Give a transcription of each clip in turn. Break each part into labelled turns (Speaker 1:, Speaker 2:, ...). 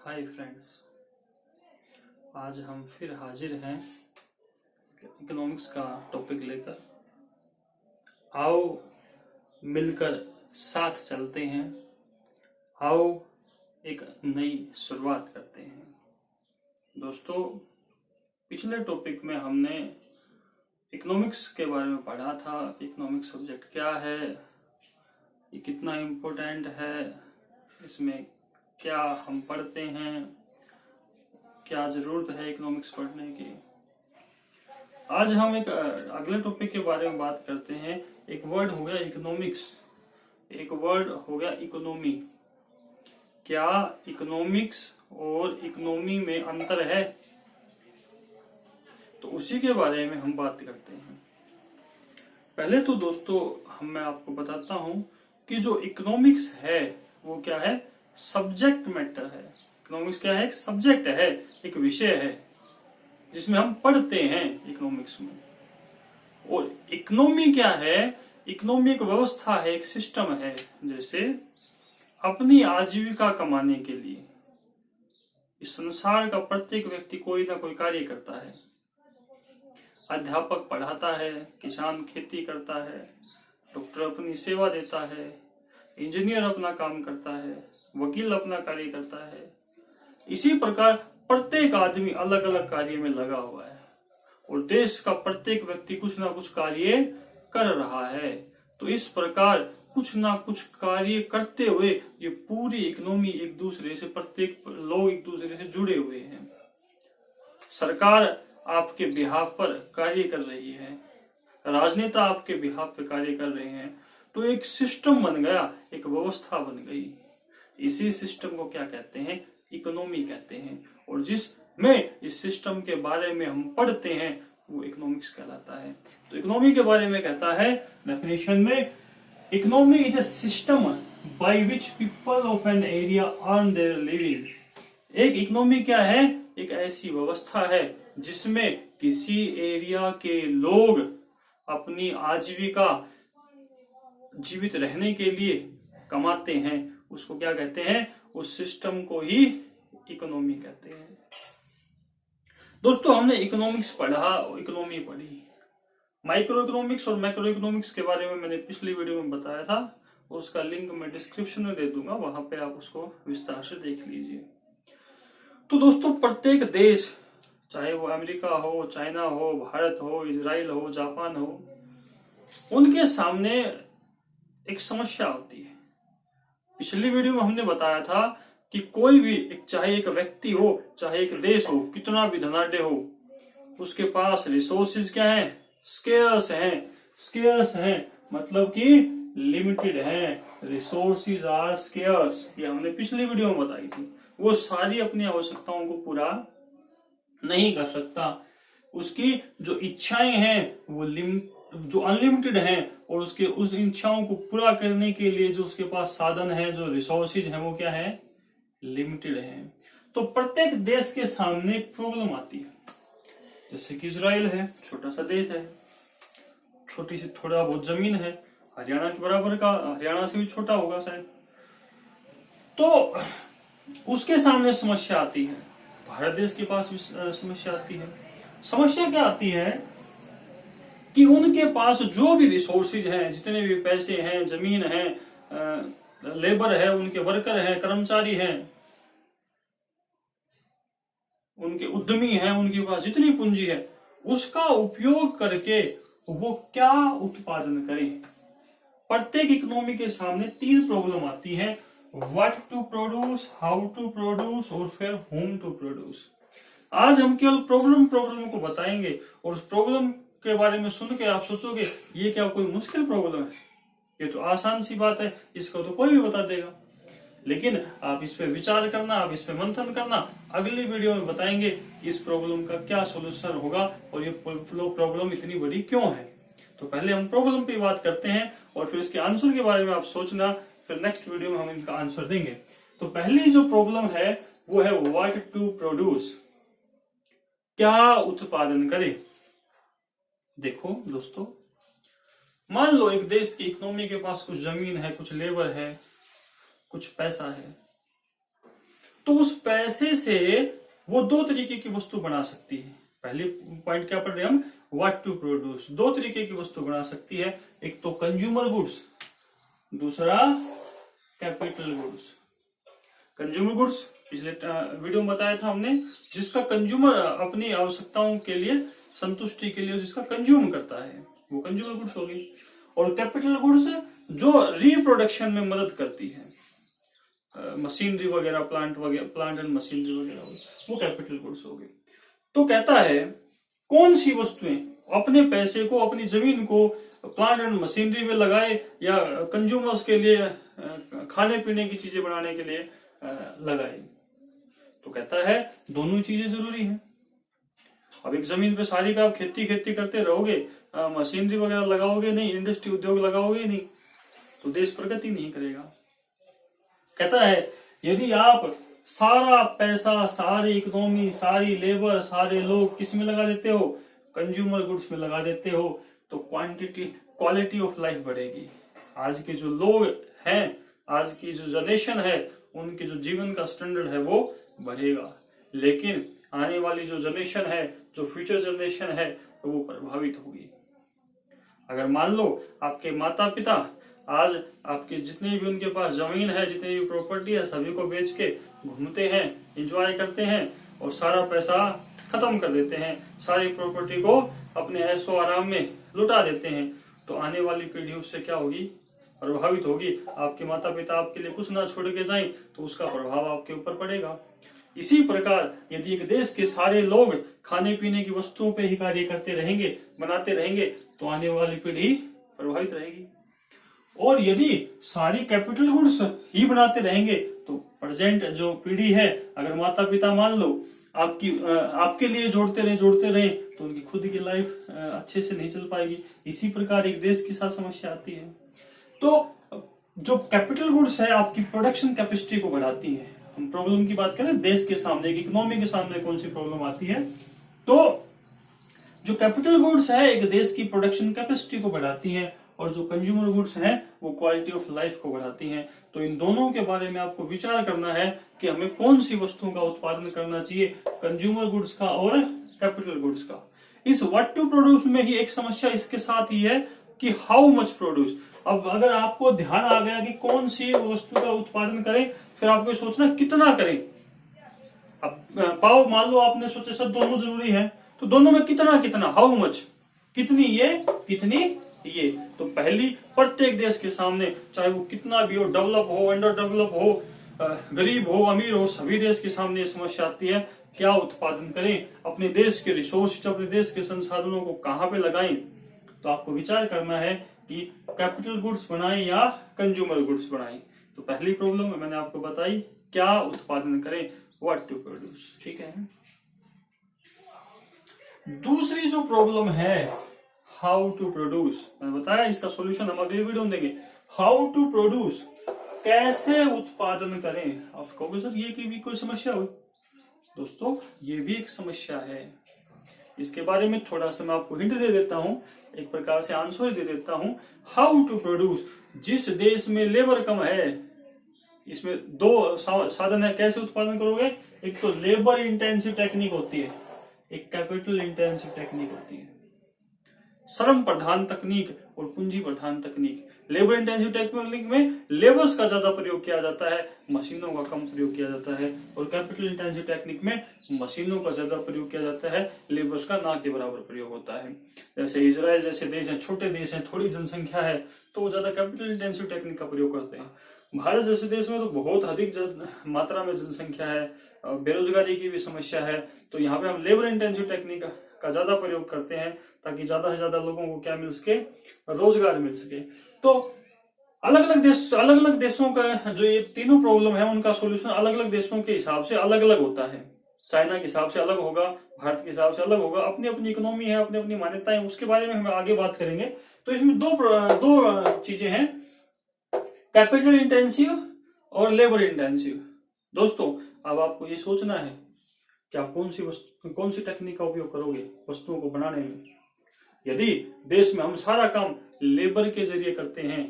Speaker 1: Hi friends, आज हम फिर हाजिर हैं इकोनॉमिक्स का टॉपिक लेकर। आओ मिलकर साथ चलते हैं, आओ एक नई शुरुआत करते हैं। दोस्तों, पिछले टॉपिक में हमने इकोनॉमिक्स के बारे में पढ़ा था। इकोनॉमिक्स सब्जेक्ट क्या है, ये कितना इम्पोर्टेंट है, इसमें क्या हम पढ़ते हैं, क्या जरूरत है इकोनॉमिक्स पढ़ने की। आज हम एक अगले टॉपिक के बारे में बात करते हैं। एक वर्ड हो गया इकोनॉमिक्स, एक वर्ड हो गया इकोनॉमी। क्या इकोनॉमिक्स और इकोनॉमी में अंतर है? तो उसी के बारे में हम बात करते हैं। पहले तो दोस्तों मैं आपको बताता हूं कि जो इकोनॉमिक्स है वो क्या है, सब्जेक्ट मैटर है। इकोनॉमिक्स क्या है, एक सब्जेक्ट है, एक विषय है जिसमें हम पढ़ते हैं इकोनॉमिक्स में। और इकोनॉमी क्या है, इकोनॉमी एक व्यवस्था है, एक सिस्टम है। जैसे अपनी आजीविका कमाने के लिए इस संसार का प्रत्येक व्यक्ति कोई ना कोई कार्य करता है। अध्यापक पढ़ाता है, किसान खेती करता है, डॉक्टर अपनी सेवा देता है, इंजीनियर अपना काम करता है, वकील अपना कार्य करता है। इसी प्रकार प्रत्येक आदमी अलग अलग कार्य में लगा हुआ है और देश का प्रत्येक व्यक्ति कुछ ना कुछ कार्य कर रहा है। तो इस प्रकार कुछ ना कुछ कार्य करते हुए ये पूरी इकोनॉमी एक दूसरे से, प्रत्येक लोग एक दूसरे से जुड़े हुए हैं। सरकार आपके बिहाफ पर कार्य कर रही है, राजनेता आपके बिहाफ पर कार्य कर रहे हैं। तो एक सिस्टम बन गया, एक व्यवस्था बन गई। इसी सिस्टम को क्या कहते हैं, इकोनॉमी कहते हैं। और जिसमें इस सिस्टम के बारे में हम पढ़ते हैं वो इकोनॉमिक्स कहलाता है। तो इकोनॉमी के बारे में कहता है डेफिनेशन में, economy is a system by which people of an area earn their living. एक इकोनॉमी क्या है, एक ऐसी व्यवस्था है जिसमें किसी एरिया के लोग अपनी आजीविका जीवित रहने के लिए कमाते हैं। उसको क्या कहते हैं, उस सिस्टम को ही इकोनॉमी कहते हैं। दोस्तों, हमने इकोनॉमिक्स पढ़ा, इकोनॉमी पढ़ी। माइक्रो इकोनॉमिक्स और मैक्रो इकोनॉमिक्स के बारे में मैंने पिछली वीडियो में बताया था, उसका लिंक मैं डिस्क्रिप्शन में दे दूंगा, वहां पे आप उसको विस्तार से देख लीजिए। तो दोस्तों, प्रत्येक देश, चाहे वो अमेरिका हो, चाइना हो, भारत हो, इजराइल हो, जापान हो, उनके सामने एक समस्या होती है। पिछली वीडियो में हमने बताया था कि कोई भी, चाहे एक व्यक्ति हो, चाहे एक देश हो, कितना भी धनाढ्य हो, उसके पास रिसोर्सेज क्या है, स्केर्स हैं। स्केर्स हैं मतलब कि लिमिटेड हैं। रिसोर्सेज आर स्केर्स, ये हमने पिछली वीडियो में बताई थी। वो सारी अपनी आवश्यकताओं को पूरा नहीं कर सकता। उसकी जो इच्छाएं हैं वो जो अनलिमिटेड हैं, और उसके उस इच्छाओं को पूरा करने के लिए जो उसके पास साधन है, जो रिसोर्सेज हैं, वो क्या है, लिमिटेड हैं। तो प्रत्येक देश के सामने एक प्रॉब्लम आती है। जैसे कि इजराइल है, छोटा सा देश है, छोटी सी थोड़ा बहुत जमीन है, हरियाणा के बराबर का, हरियाणा से भी छोटा होगा शायद। तो उसके सामने समस्या आती है। भारत देश के पास भी समस्या आती है। समस्या क्या आती है कि उनके पास जो भी रिसोर्सेज हैं, जितने भी पैसे हैं, जमीन है, लेबर है, उनके वर्कर हैं, कर्मचारी हैं, उनके उद्यमी हैं, उनके पास जितनी पूंजी है, उसका उपयोग करके वो क्या उत्पादन करें। प्रत्येक इकोनॉमी के सामने तीन प्रॉब्लम आती है, what to produce, how to produce और फिर होम टू प्रोड्यूस। आज हम केवल प्रॉब्लम को बताएंगे, और उस प्रॉब्लम के बारे में सुन के आप सोचोगे ये क्या कोई मुश्किल प्रॉब्लम है, ये तो आसान सी बात है, इसको तो कोई भी बता देगा। लेकिन आप इस पे विचार करना, आप इस पे मंथन करना। अगली वीडियो में बताएंगे इस प्रॉब्लम का क्या सोल्यूशन होगा और ये प्रॉब्लम इतनी बड़ी क्यों है। तो पहले हम प्रॉब्लम पे बात करते हैं और फिर इसके आंसर के बारे में आप सोचना, फिर नेक्स्ट वीडियो में हम इनका आंसर देंगे। तो पहली जो प्रॉब्लम है वो है व्हाट टू प्रोड्यूस, क्या उत्पादन करें। देखो दोस्तों, मान लो एक देश की इकोनॉमी के पास कुछ जमीन है, कुछ लेबर है, कुछ पैसा है। तो उस पैसे से वो दो तरीके की वस्तु बना सकती है। पहले पॉइंट क्या पढ़ रहे हैं हम, व्हाट टू प्रोड्यूस। दो तरीके की वस्तु बना सकती है, एक तो कंज्यूमर गुड्स, दूसरा कैपिटल गुड्स। कंज्यूमर गुड्स पिछले वीडियो में बताया था हमने, जिसका कंज्यूमर अपनी आवश्यकताओं के लिए, संतुष्टि के लिए जिसका कंज्यूम करता है, वो कंज्यूमर गुड्स होगी। और कैपिटल गुड्स जो रिप्रोडक्शन में मदद करती है, मशीनरी वगैरह, प्लांट एंड मशीनरी वगैरह, वो कैपिटल गुड्स हो गई। तो कहता है कौन सी वस्तुएं अपने पैसे को, अपनी जमीन को प्लांट एंड मशीनरी में लगाए या कंज्यूमर्स के लिए, खाने पीने की चीजें बनाने के लिए लगाए। तो कहता है दोनों चीजें जरूरी हैं। अब एक जमीन पे सारी पे आप खेती करते रहोगे, मशीनरी वगैरह लगाओगे नहीं, इंडस्ट्री उद्योग लगाओगे नहीं, तो देश प्रगति नहीं करेगा। कहता है यदि आप सारा पैसा, सारी इकोनॉमी, सारी लेबर, सारे लोग किस में लगा देते हो, कंज्यूमर गुड्स में लगा देते हो, तो क्वालिटी ऑफ लाइफ बढ़ेगी। आज के जो लोग हैं, आज की जो जनरेशन है, उनके जो जीवन का स्टैंडर्ड है वो बढ़ेगा। लेकिन आने वाली जो जनरेशन है, जो फ्यूचर जनरेशन है, तो वो प्रभावित होगी। अगर मान लो आपके माता पिता आज आपके जितने भी उनके पास जमीन है, जितनी भी प्रॉपर्टी है, सभी को बेच के घूमते हैं, एंजॉय करते हैं और सारा पैसा खत्म कर देते हैं, सारी प्रॉपर्टी को अपने ऐशो आराम में लुटा देते हैं, तो आने वाली पीढ़ी उससे क्या होगी, प्रभावित होगी। आपके माता पिता आपके लिए कुछ ना छोड़ के जाएं तो उसका प्रभाव आपके ऊपर पड़ेगा। इसी प्रकार यदि एक देश के सारे लोग खाने पीने की वस्तुओं पे ही कार्य करते रहेंगे, बनाते रहेंगे, तो आने वाली पीढ़ी प्रभावित रहेगी। और यदि सारी कैपिटल गुड्स ही बनाते रहेंगे तो प्रेजेंट जो पीढ़ी है, अगर माता पिता मान लो आपके लिए जोड़ते रहे तो उनकी खुद की लाइफ अच्छे से नहीं चल पाएगी। इसी प्रकार एक देश के साथ समस्या आती है। तो जो कैपिटल गुड्स है आपकी प्रोडक्शन कैपेसिटी को बढ़ाती है। हम प्रॉब्लम की बात करें, देश के सामने, इकोनॉमी के सामने कौन सी प्रॉब्लम आती है, तो जो कैपिटल गुड्स है एक देश की प्रोडक्शन कैपेसिटी को बढ़ाती है, और जो कंज्यूमर गुड्स हैं वो क्वालिटी ऑफ लाइफ को बढ़ाती हैं। तो इन दोनों के बारे में आपको विचार करना है कि हमें कौन सी वस्तुओं का उत्पादन करना चाहिए, कंज्यूमर गुड्स का और कैपिटल गुड्स का। इस व्हाट टू प्रोड्यूस में ही एक समस्या इसके साथ ही है कि हाउ मच प्रोड्यूस। अब अगर आपको ध्यान आ गया कि कौन सी वस्तु का उत्पादन करें, फिर आपको सोचना कितना करें। अब पाओ मान लो आपने सोचा सर दोनों जरूरी है, तो दोनों में कितना, हाउ मच, कितनी ये कितनी ये। तो पहली प्रत्येक देश के सामने, चाहे वो कितना भी हो, डेवलप हो, अंडर डेवलप हो, गरीब हो, अमीर हो, सभी देश के सामने ये समस्या आती है, क्या उत्पादन करें, अपने देश के रिसोर्स, अपने देश के संसाधनों को कहां पे लगाएं। तो आपको विचार करना है कि कैपिटल गुड्स बनाएं या कंज्यूमर गुड्स बनाएं। तो पहली प्रॉब्लम मैंने आपको बताई, क्या उत्पादन करें, व्हाट टू प्रोड्यूस, ठीक है। दूसरी जो प्रॉब्लम है हाउ टू प्रोड्यूस, मैंने बताया इसका सॉल्यूशन हम अगले वीडियो में देंगे। हाउ टू प्रोड्यूस, कैसे उत्पादन करें। आप कहोगे सर ये की भी कोई समस्या हो, दोस्तों ये भी एक समस्या है। इसके बारे में थोड़ा सा मैं आपको हिंट दे देता हूं, एक प्रकार से आंसर दे देता हूं। हाउ टू प्रोड्यूस, जिस देश में लेबर कम है, इसमें दो साधन है कैसे उत्पादन करोगे। एक तो लेबर इंटेंसिव टेक्निक होती है, एक कैपिटल इंटेंसिव टेक्निक होती है। श्रम प्रधान तकनीक और पूंजी प्रधान तकनीक। लेबर इंटेंसिव टेक्निक में लेबर्स का ज्यादा प्रयोग किया जाता है, मशीनों का कम प्रयोग किया जाता है। और कैपिटल इंटेंसिव टेक्निक में मशीनों का ज्यादा प्रयोग किया जाता है, लेबर्स का ना के बराबर प्रयोग होता है। जैसे इजराइल जैसे देश है, छोटे देश है, थोड़ी जनसंख्या है, तो वो ज्यादा कैपिटल इंटेंसिव टेक्निक का प्रयोग करते हैं। भारत जैसे देश में तो बहुत अधिक मात्रा में जनसंख्या है, बेरोजगारी की भी समस्या है, तो यहाँ पे हम लेबर इंटेंसिव टेक्निक का ज्यादा प्रयोग करते हैं ताकि ज्यादा से ज्यादा लोगों को क्या मिल सके, रोजगार मिल सके। तो अलग अलग देशों का जो ये तीनों प्रॉब्लम है उनका सॉल्यूशन अलग अलग देशों के हिसाब से अलग अलग होता है। चाइना के हिसाब से अलग होगा, भारत के हिसाब से अलग होगा, अपनी अपनी इकोनॉमी है, अपनी अपनी मान्यताएं, उसके बारे में हम आगे बात करेंगे। तो इसमें दो चीजें हैं, कैपिटल इंटेंसिव और लेबर इंटेंसिव। दोस्तों अब आपको ये सोचना है कि आप कौन सी टेक्निक का उपयोग करोगे वस्तुओं को बनाने में। यदि देश में हम सारा काम लेबर के जरिए करते हैं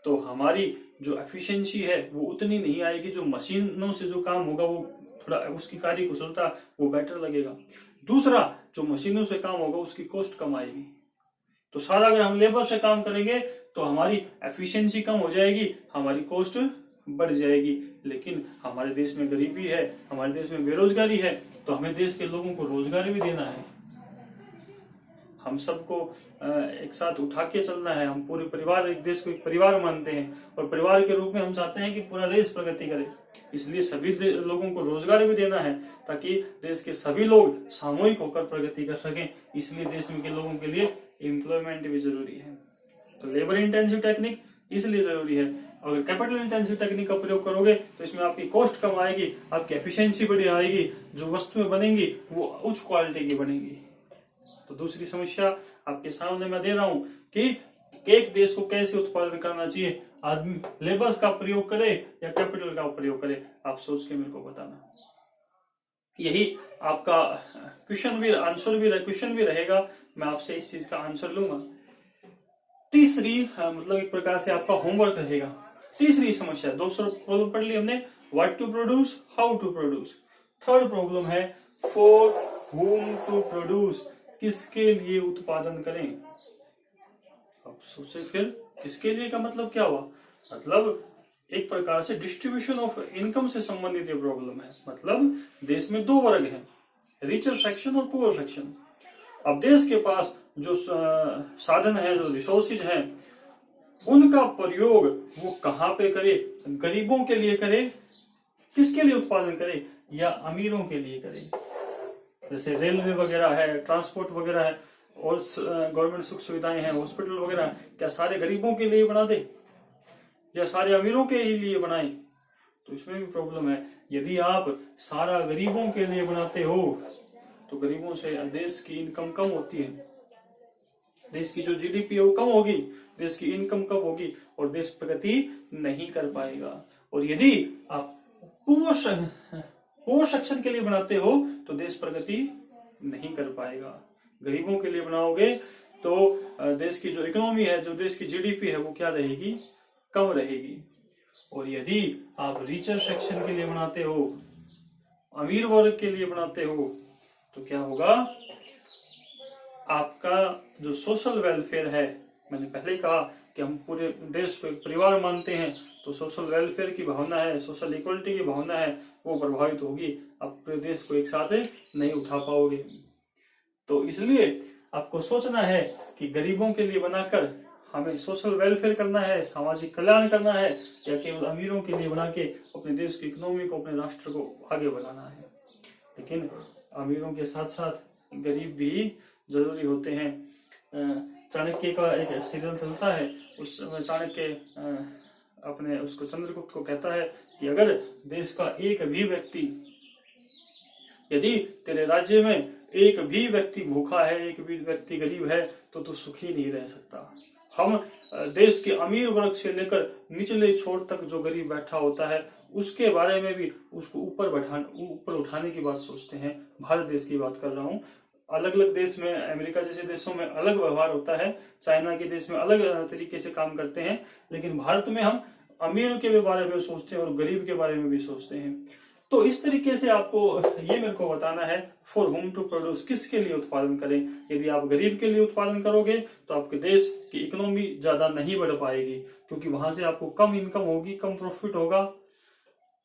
Speaker 1: तो हमारी जो एफिशिएंसी है वो उतनी नहीं आएगी, जो मशीनों से जो काम होगा वो थोड़ा उसकी कार्य कुशलता वो बेटर लगेगा। दूसरा, जो मशीनों से काम होगा उसकी कॉस्ट कम आएगी। तो सारा अगर हम लेबर से काम करेंगे तो हमारी एफिशिएंसी कम हो जाएगी, हमारी कॉस्ट बढ़ जाएगी। लेकिन हमारे देश में गरीबी है, हमारे देश में बेरोजगारी है, तो हमें देश के लोगों को रोजगार भी देना है। हम सबको एक साथ उठा के चलना है। हम पूरे परिवार, एक देश को एक परिवार मानते हैं और परिवार के रूप में हम चाहते हैं कि पूरा देश प्रगति करे। इसलिए सभी लोगों को रोजगार भी देना है ताकि देश के सभी लोग सामूहिक होकर प्रगति कर सकें। इसलिए देश में के लोगों के लिए एम्प्लॉयमेंट भी जरूरी है। तो लेबर इंटेंसिव टेक्निक इसलिए जरूरी है। अगर कैपिटल इंटेंसिव टेक्निक का प्रयोग करोगे तो इसमें आपकी कॉस्ट कम आएगी, आपकी एफिशिएंसी बढ़ आएगी, जो वस्तुएं बनेंगी वो उच्च क्वालिटी की बनेंगी। तो दूसरी समस्या आपके सामने मैं दे रहा हूं कि एक देश को कैसे उत्पादन करना चाहिए, आदमी लेबर का प्रयोग करे या कैपिटल का प्रयोग करे, आप सोच के मेरे को बताना। यही आपका क्वेश्चन भी रहेगा। मैं आपसे इस चीज का आंसर लूंगा। तीसरी मतलब एक प्रकार से आपका होमवर्क रहेगा। तीसरी समस्या, 2 प्रॉब्लम पढ़ ली हमने, what to produce, how to produce. Third problem है फॉर whom टू प्रोड्यूस, किसके लिए उत्पादन करें। अब सोचे फिर किसके लिए का मतलब क्या हुआ, मतलब एक प्रकार से डिस्ट्रीब्यूशन ऑफ इनकम से संबंधित ये प्रॉब्लम है। मतलब देश में 2 वर्ग हैं, रिचर सेक्शन और पुअर सेक्शन। अब देश के पास जो साधन है, जो रिसोर्सेज हैं, उनका प्रयोग वो कहाँ पे करे, गरीबों के लिए करे, किसके लिए उत्पादन करे, या अमीरों के लिए करे। जैसे रेलवे वगैरह है, ट्रांसपोर्ट वगैरह है, और गवर्नमेंट सुख सुविधाएं हैं, हॉस्पिटल वगैरह, क्या सारे गरीबों के लिए बना दे या सारे अमीरों के ही लिए बनाए। तो इसमें भी प्रॉब्लम है। यदि आप सारा गरीबों के लिए बनाते हो तो गरीबों से देश की इनकम कम होती है, देश की जो जीडीपी है वो कम होगी, देश की इनकम कम होगी और देश प्रगति नहीं कर पाएगा। और यदि आप पुअर सेक्शन के लिए बनाते हो तो देश प्रगति नहीं कर पाएगा। गरीबों के लिए बनाओगे तो देश की जो इकोनॉमी है, जो देश की जीडीपी है वो क्या रहेगी, कम रहेगी। और यदि आप रिचर सेक्शन के लिए बनाते हो, अमीर वर्ग के लिए बनाते हो, तो क्या होगा, आपका जो सोशल वेलफेयर है, मैंने पहले ही कहा कि हम पूरे देश को एक परिवार मानते हैं, तो सोशल वेलफेयर की भावना है, सोशल इक्वलिटी की भावना है, वो प्रभावित होगी। आप पूरे देश को एक साथ नहीं उठा पाओगे। तो इसलिए आपको सोचना है कि गरीबों के लिए बनाकर हमें सोशल वेलफेयर करना है, सामाजिक कल्याण करना है, या केवल अमीरों के लिए बना के अपने देश की इकोनॉमी को, अपने राष्ट्र को आगे बढ़ाना है। लेकिन अमीरों के साथ साथ गरीब भी जरूरी होते हैं। चाणक्य का एक सीरियल चलता है, उस समय चाणक्य अपने उसको चंद्रगुप्त को कहता है कि अगर देश का एक भी व्यक्ति, यदि तेरे राज्य में एक भी व्यक्ति भूखा है, एक भी व्यक्ति गरीब है, तो तू सुखी नहीं रह सकता। हम देश के अमीर वर्ग से लेकर निचले छोर तक जो गरीब बैठा होता है उसके बारे में भी उसको ऊपर उठाने की बात सोचते हैं। भारत देश की बात कर रहा हूँ। अलग अलग देश में, अमेरिका जैसे देशों में अलग व्यवहार होता है, चाइना के देश में अलग तरीके से काम करते हैं, लेकिन भारत में हम अमीर के बारे में सोचते हैं और गरीब के बारे में भी सोचते हैं। तो इस तरीके से आपको ये मेरे को बताना है, फॉर होम टू प्रोड्यूस, किसके लिए उत्पादन करें। यदि आप गरीब के लिए उत्पादन करोगे तो आपके देश की इकोनॉमी ज्यादा नहीं बढ़ पाएगी, क्योंकि वहां से आपको कम इनकम होगी, कम प्रॉफिट होगा।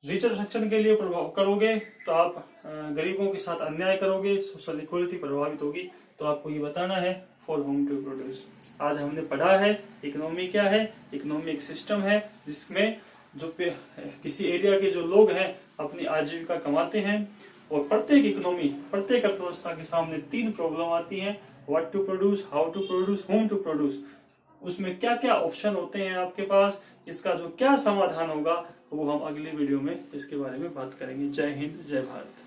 Speaker 1: रिचर सेक्शन के लिए करोगे तो आप गरीबों के साथ अन्याय करोगे, सोशल इक्वलिटी प्रभावित होगी। तो आपको ये बताना है फॉर होम टू प्रोड्यूस। आज हमने पढ़ा है इकोनॉमी क्या है। इकोनॉमी एक सिस्टम है जिसमें जो किसी एरिया के जो लोग हैं अपनी आजीविका कमाते हैं, और प्रत्येक इकोनॉमी, प्रत्येक अर्थव्यवस्था के सामने 3 प्रॉब्लम आती हैं, what to produce, how to produce, whom to produce. उसमें क्या क्या ऑप्शन होते हैं आपके पास, इसका जो क्या समाधान होगा वो हम अगली वीडियो में इसके बारे में बात करेंगे। जय हिंद, जय भारत।